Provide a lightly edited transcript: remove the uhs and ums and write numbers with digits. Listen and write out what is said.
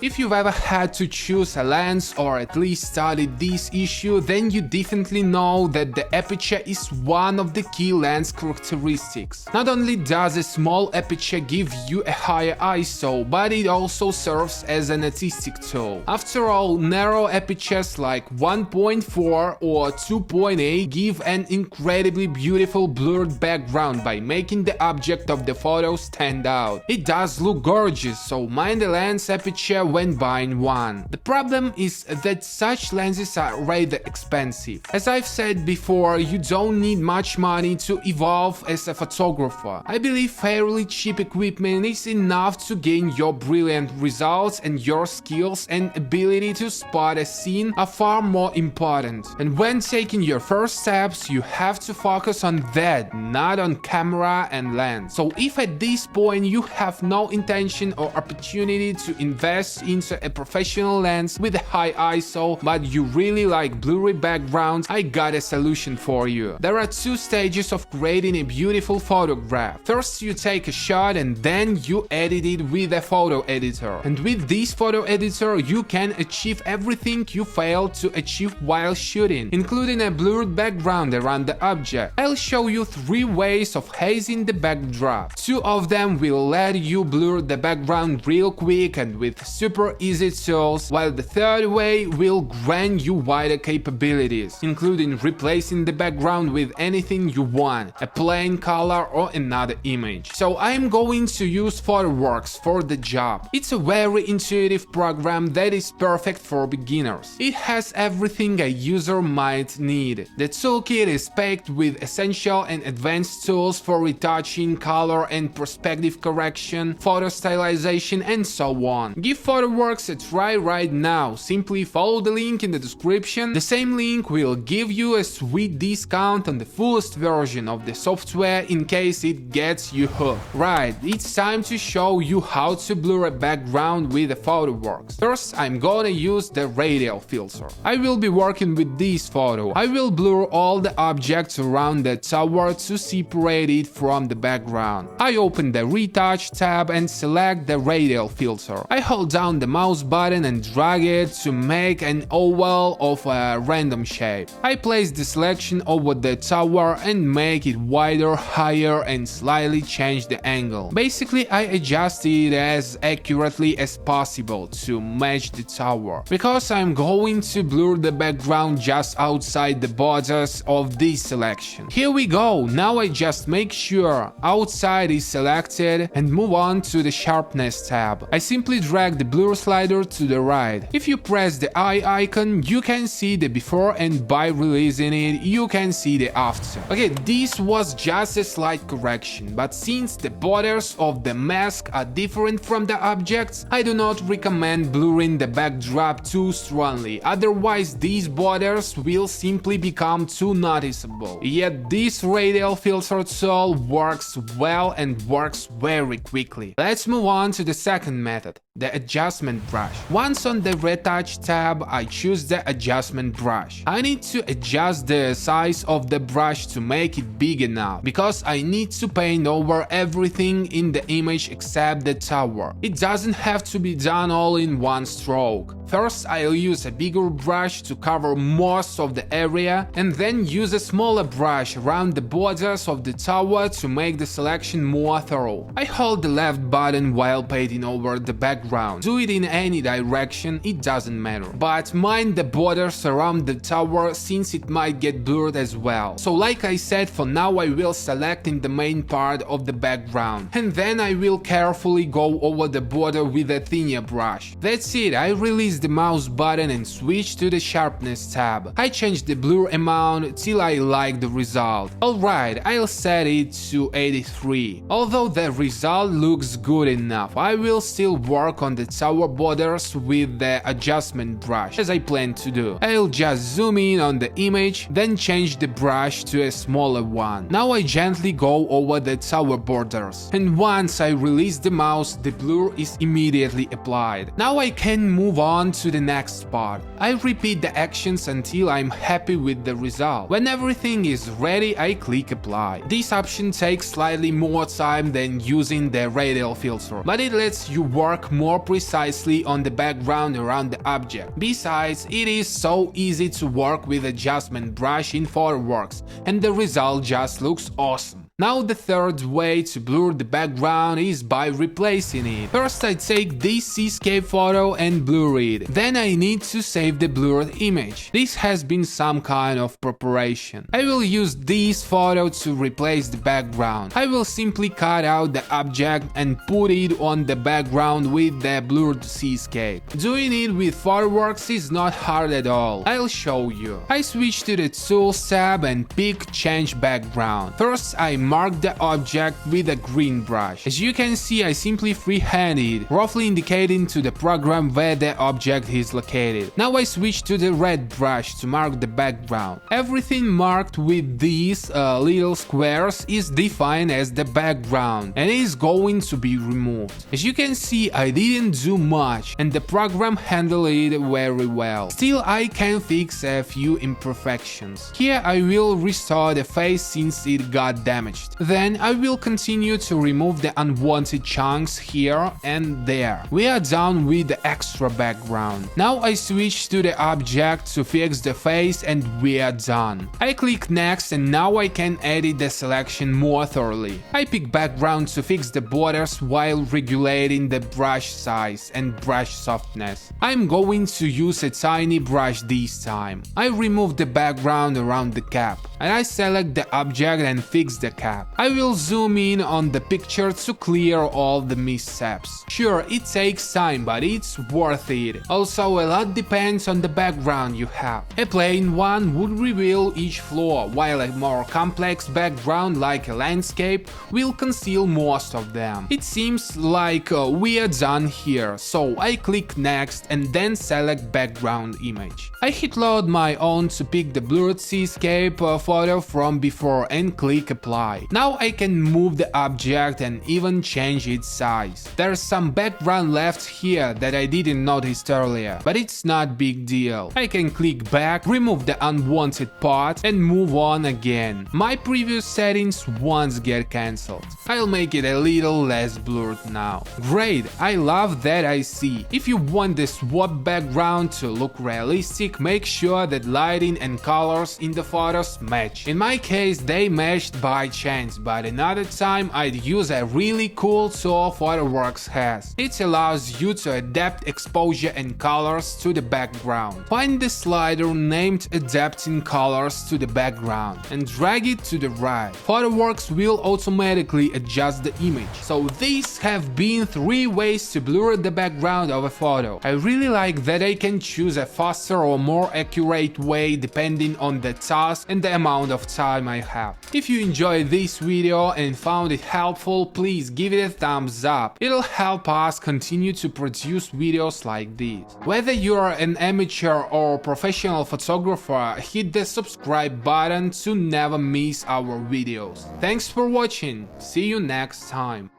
If you've ever had to choose a lens or at least studied this issue, then you definitely know that the aperture is one of the key lens characteristics. Not only does a small aperture give you a higher ISO, but it also serves as an artistic tool. After all, narrow apertures like 1.4 or 2.8 give an incredibly beautiful blurred background by making the object of the photo stand out. It does look gorgeous, so mind the lens aperture when buying one. The problem is that such lenses are rather expensive. As I've said before, you don't need much money to evolve as a photographer. I believe fairly cheap equipment is enough to gain your brilliant results, and your skills and ability to spot a scene are far more important. And when taking your first steps, you have to focus on that, not on camera and lens. So if at this point you have no intention or opportunity to invest into a professional lens with a high ISO, but you really like blurry backgrounds, I got a solution for you. There are two stages of creating a beautiful photograph. First, you take a shot and then you edit it with a photo editor. And with this photo editor, you can achieve everything you failed to achieve while shooting, including a blurred background around the object. I'll show you 3 ways of hazing the backdrop. 2 of them will let you blur the background real quick and with super easy tools, while the 3rd way will grant you wider capabilities, including replacing the background with anything you want, a plain color or another image. So I'm going to use PhotoWorks for the job. It's a very intuitive program that is perfect for beginners. It has everything a user might need. The toolkit is packed with essential and advanced tools for retouching, color and perspective correction, photo stylization and so on. Give PhotoWorks a try right now. Simply follow the link in the description. The same link will give you a sweet discount on the fullest version of the software in case it gets you hooked. Right, it's time to show you how to blur a background with the PhotoWorks. First, I'm gonna use the Radial Filter. I will be working with this photo. I will blur all the objects around the tower to separate it from the background. I open the Retouch tab and select the Radial Filter. I hold down the mouse button and drag it to make an oval of a random shape. I place the selection over the tower and make it wider, higher and slightly change the angle. Basically, I adjust it as accurately as possible to match the tower, because I'm going to blur the background just outside the borders of this selection. Here we go. Now I just make sure outside is selected and move on to the Sharpness tab. I simply drag the blur slider to the right. If you press the eye icon, you can see the before, and by releasing it, you can see the after. Okay, this was just a slight correction, but since the borders of the mask are different from the objects, I do not recommend blurring the backdrop too strongly, otherwise these borders will simply become too noticeable. Yet this Radial Filter tool works well and works very quickly. Let's move on to the second method, the adjustment brush. Once on the Retouch tab, I choose the adjustment brush. I need to adjust the size of the brush to make it big enough, because I need to paint over everything in the image except the tower. It doesn't have to be done all in one stroke. First, I'll use a bigger brush to cover most of the area, and then use a smaller brush around the borders of the tower to make the selection more thorough. I hold the left button while painting over the background. Do it in any direction, it doesn't matter. But mind the borders around the tower, since it might get blurred as well. So like I said, for now I will select in the main part of the background, and then I will carefully go over the border with a thinner brush. That's it, I release the mouse button and switch to the Sharpness tab. I change the blur amount till I like the result. Alright, I'll set it to 83. Although the result looks good enough, I will still work on the tower borders with the adjustment brush, as I plan to do. I'll just zoom in on the image, then change the brush to a smaller one. Now I gently go over the tower borders, and once I release the mouse, the blur is immediately applied. Now I can move on on to the next part. I repeat the actions until I'm happy with the result. When everything is ready, I click apply. This option takes slightly more time than using the Radial Filter, but it lets you work more precisely on the background around the object. Besides, it is so easy to work with adjustment brush in PhotoWorks, and the result just looks awesome. Now the third way to blur the background is by replacing it. First I take this seascape photo and blur it. Then I need to save the blurred image. This has been some kind of preparation. I will use this photo to replace the background. I will simply cut out the object and put it on the background with the blurred seascape. Doing it with PhotoWorks is not hard at all. I'll show you. I switch to the Tools tab and pick Change Background. First I mark the object with a green brush. As you can see, I simply freehand it, roughly indicating to the program where the object is located. Now I switch to the red brush to mark the background. Everything marked with these little squares is defined as the background and is going to be removed. As you can see, I didn't do much and the program handled it very well. Still, I can fix a few imperfections. Here I will restore the face since it got damaged. Then I will continue to remove the unwanted chunks here and there. We are done with the extra background. Now I switch to the object to fix the face and we are done. I click next and now I can edit the selection more thoroughly. I pick background to fix the borders while regulating the brush size and brush softness. I'm going to use a tiny brush this time. I remove the background around the cap and I select the object and fix the cap. I will zoom in on the picture to clear all the missteps. Sure, it takes time, but it's worth it. Also, a lot depends on the background you have. A plain one would reveal each flaw, while a more complex background like a landscape will conceal most of them. It seems like we are done here, so I click next and then select background image. I hit load my own to pick the blurred seascape photo from before and click apply. Now I can move the object and even change its size. There's some background left here that I didn't notice earlier, but it's not big deal. I can click back, remove the unwanted part and move on again. My previous settings won't get cancelled. I'll make it a little less blurred now. Great, I love that I see. If you want the swap background to look realistic, make sure that lighting and colors in the photos match. In my case, they matched by chance, but another time I'd use a really cool tool PhotoWorks has. It allows you to adapt exposure and colors to the background. Find the slider named Adapting Colors to the Background and drag it to the right. PhotoWorks will automatically adjust the image. So these have been 3 ways to blur the background of a photo. I really like that I can choose a faster or more accurate way depending on the task and the amount of time I have. If you enjoyed this video and found it helpful, please give it a thumbs up. It'll help us continue to produce videos like this. Whether you're an amateur or professional photographer, hit the subscribe button to never miss our videos. Thanks for watching. See you next time.